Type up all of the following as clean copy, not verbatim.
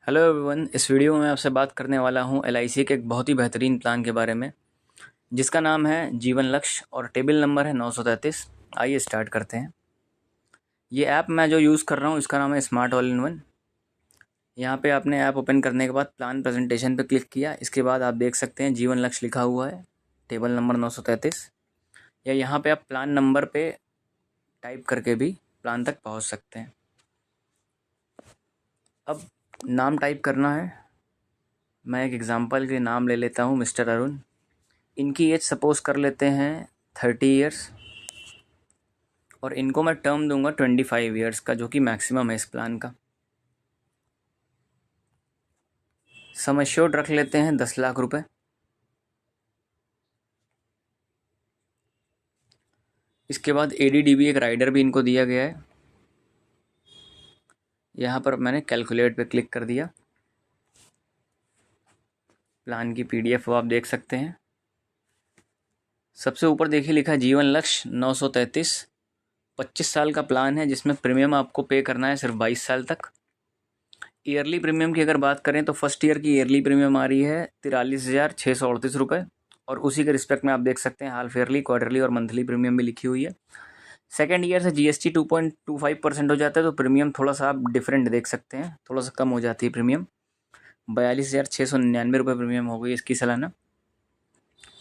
Hello everyone. इस video में आपसे बात करने वाला हूं एलआईसी के एक बहुत ही बेहतरीन प्लान के बारे में जिसका नाम है जीवन लक्ष्य और टेबल नंबर है 933। आइए स्टार्ट करते हैं। ये ऐप मैं जो यूज़ कर रहा हूं इसका नाम है स्मार्ट ऑल इन वन। यहाँ पे आपने ऐप ओपन करने के बाद प्लान प्रेजेंटेशन पे क्लिक किया। इसके बाद आप देख सकते हैं जीवन लक्ष्य लिखा हुआ है, टेबल नंबर 933। या यहाँ पर आप प्लान नंबर पे टाइप करके भी प्लान तक पहुँच सकते हैं। अब नाम टाइप करना है। मैं एक एग्ज़ाम्पल के नाम ले लेता हूँ, मिस्टर अरुण। इनकी एज सपोज़ कर लेते हैं 30 इयर्स और इनको मैं टर्म दूंगा 25 इयर्स का, जो कि मैक्सिमम है इस प्लान का। सम एश्योर्ड रख लेते हैं 10 लाख रुपए। इसके बाद एडीडीबी एक राइडर भी इनको दिया गया है। यहाँ पर मैंने कैलकुलेट पे क्लिक कर दिया। प्लान की पीडीएफ आप देख सकते हैं। सबसे ऊपर देखिए लिखा है जीवन लक्ष्य 933। 25 साल का प्लान है जिसमें प्रीमियम आपको पे करना है सिर्फ 22 साल तक। ईयरली प्रीमियम की अगर बात करें तो फर्स्ट ईयर की ईयरली प्रीमियम आ रही है 43,638 रुपये। और उसी के रिस्पेक्ट में आप देख सकते हैं हाफ ईयरली, क्वार्टरली और मंथली प्रीमियम भी लिखी हुई है। सेकेंड ईयर से जीएसटी 2.25% हो जाता है तो प्रीमियम थोड़ा सा आप डिफरेंट देख सकते हैं, थोड़ा सा कम हो जाती है प्रीमियम। 42,699 रुपये प्रीमियम हो गई इसकी सालाना।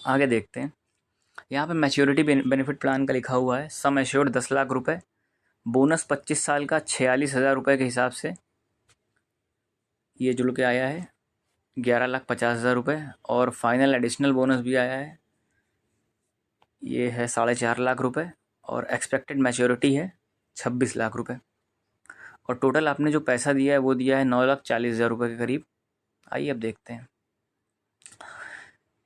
आगे देखते हैं। यहाँ पे मैच्योरिटी बेनिफिट प्लान का लिखा हुआ है सम एश्योर्ड 10 लाख रुपए, बोनस 25 साल का 46,000 रुपये के हिसाब से ये जुड़ के आया है 11,50,000 रुपये। और फाइनल एडिशनल बोनस भी आया है, ये है 4.5 लाख रुपये। और एक्सपेक्टेड मैच्योरिटी है 26 लाख रुपये। और टोटल आपने जो पैसा दिया है वो दिया है 9,40,000 रुपये के करीब। आइए अब देखते हैं।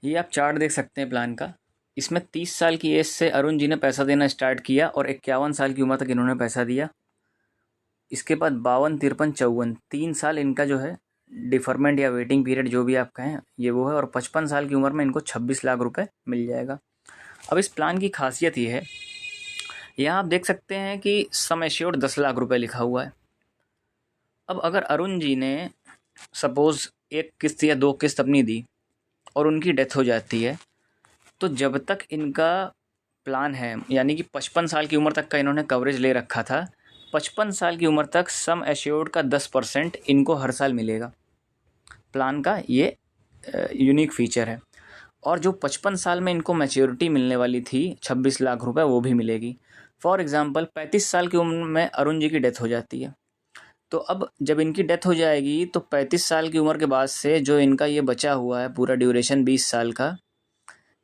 ये आप चार्ट देख सकते हैं प्लान का। इसमें 30 साल की एज से अरुण जी ने पैसा देना स्टार्ट किया और 51 साल की उम्र तक इन्होंने पैसा दिया। इसके बाद 52, 53, 54 3 साल इनका जो है डिफरमेंट या वेटिंग पीरियड जो भी आप कहें ये वो है। और 55 साल की उम्र में इनको 26 लाख रुपए मिल जाएगा। अब इस प्लान की खासियत ये है, यहाँ आप देख सकते हैं कि सम एश्योर्ड 10 लाख रुपए लिखा हुआ है। अब अगर अरुण जी ने सपोज़ एक किस्त या 2 किस्त अपनी दी और उनकी डेथ हो जाती है तो जब तक इनका प्लान है, यानी कि 55 साल की उम्र तक का इन्होंने कवरेज ले रखा था, 55 साल की उम्र तक सम एश्योर्ड का 10% इनको हर साल मिलेगा। प्लान का ये यूनिक फीचर है। और जो 55 साल में इनको मैच्योरिटी मिलने वाली थी 26 लाख रुपए, वो भी मिलेगी। फॉर एग्ज़ाम्पल 35 साल की उम्र में अरुण जी की डेथ हो जाती है तो अब जब इनकी डेथ हो जाएगी तो 35 साल की उम्र के बाद से जो इनका ये बचा हुआ है पूरा ड्यूरेशन 20 साल का,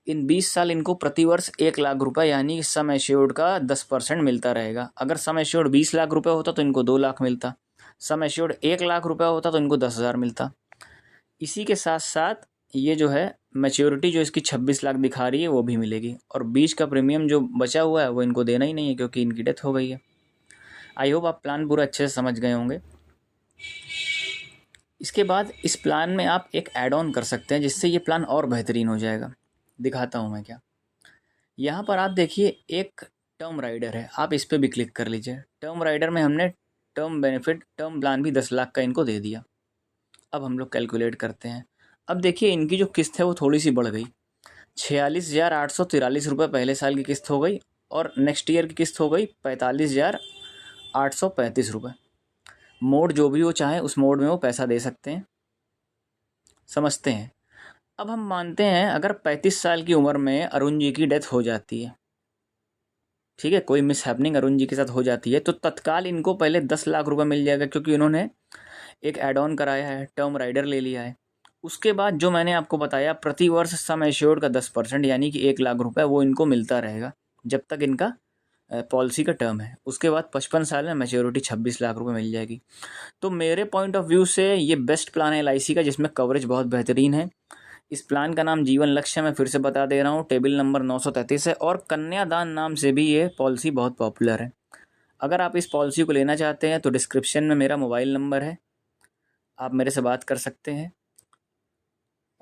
इन 20 साल इनको प्रतिवर्ष 1 लाख रुपए यानी सम एश्योर्ड का 10% मिलता रहेगा। अगर सम एश्योर्ड 20 लाख रुपए होता तो इनको 2 लाख मिलता। सम एश्योर्ड 1 लाख रुपए होता तो इनको 10,000 मिलता। इसी के साथ साथ ये जो है मैच्योरिटी जो इसकी 26 लाख दिखा रही है वो भी मिलेगी। और बीच का प्रीमियम जो बचा हुआ है वो इनको देना ही नहीं है क्योंकि इनकी डेथ हो गई है। आई होप आप प्लान पूरा अच्छे से समझ गए होंगे। इसके बाद इस प्लान में आप एक ऐड ऑन कर सकते हैं जिससे ये प्लान और बेहतरीन हो जाएगा। दिखाता हूँ मैं क्या। यहाँ पर आप देखिए एक टर्म राइडर है, आप इस पर भी क्लिक कर लीजिए। टर्म राइडर में हमने टर्म बेनिफिट टर्म प्लान भी 10 लाख का इनको दे दिया। अब हम लोग कैलकुलेट करते हैं। अब देखिए इनकी जो किस्त है वो थोड़ी सी बढ़ गई, 46,843 रुपये पहले साल की किस्त हो गई और नेक्स्ट ईयर की किस्त हो गई 45,835 रुपये। मोड जो भी वो चाहे उस मोड में वो पैसा दे सकते हैं। समझते हैं। अब हम मानते हैं अगर 35 साल की उम्र में अरुण जी की डेथ हो जाती है, ठीक है, कोई मिस हैपनिंग अरुण जी के साथ हो जाती है तो तत्काल इनको पहले 10 लाख रुपए मिल जाएगा क्योंकि इन्होंने एक एड ऑन कराया है, टर्म राइडर ले लिया है। उसके बाद जो मैंने आपको बताया प्रति वर्ष सम एश्योर्ड का 10% यानी कि 1 लाख रुपए वो इनको मिलता रहेगा जब तक इनका पॉलिसी का टर्म है। उसके बाद 55 साल में मैच्योरिटी 26 लाख रुपए मिल जाएगी। तो मेरे पॉइंट ऑफ व्यू से ये बेस्ट प्लान है एलआईसी का जिसमें कवरेज बहुत बेहतरीन है। इस प्लान का नाम जीवन लक्ष्य, मैं फिर से बता दे रहा हूँ, टेबल नंबर 933 है। और कन्यादान नाम से भी ये पॉलिसी बहुत पॉपुलर है। अगर आप इस पॉलिसी को लेना चाहते हैं तो डिस्क्रिप्शन में मेरा मोबाइल नंबर है, आप मेरे से बात कर सकते हैं।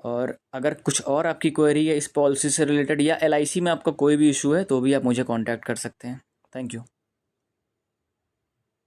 और अगर कुछ और आपकी क्वेरी है इस पॉलिसी से रिलेटेड या एलआईसी में आपका कोई भी इशू है तो भी आप मुझे कांटेक्ट कर सकते हैं। Thank you.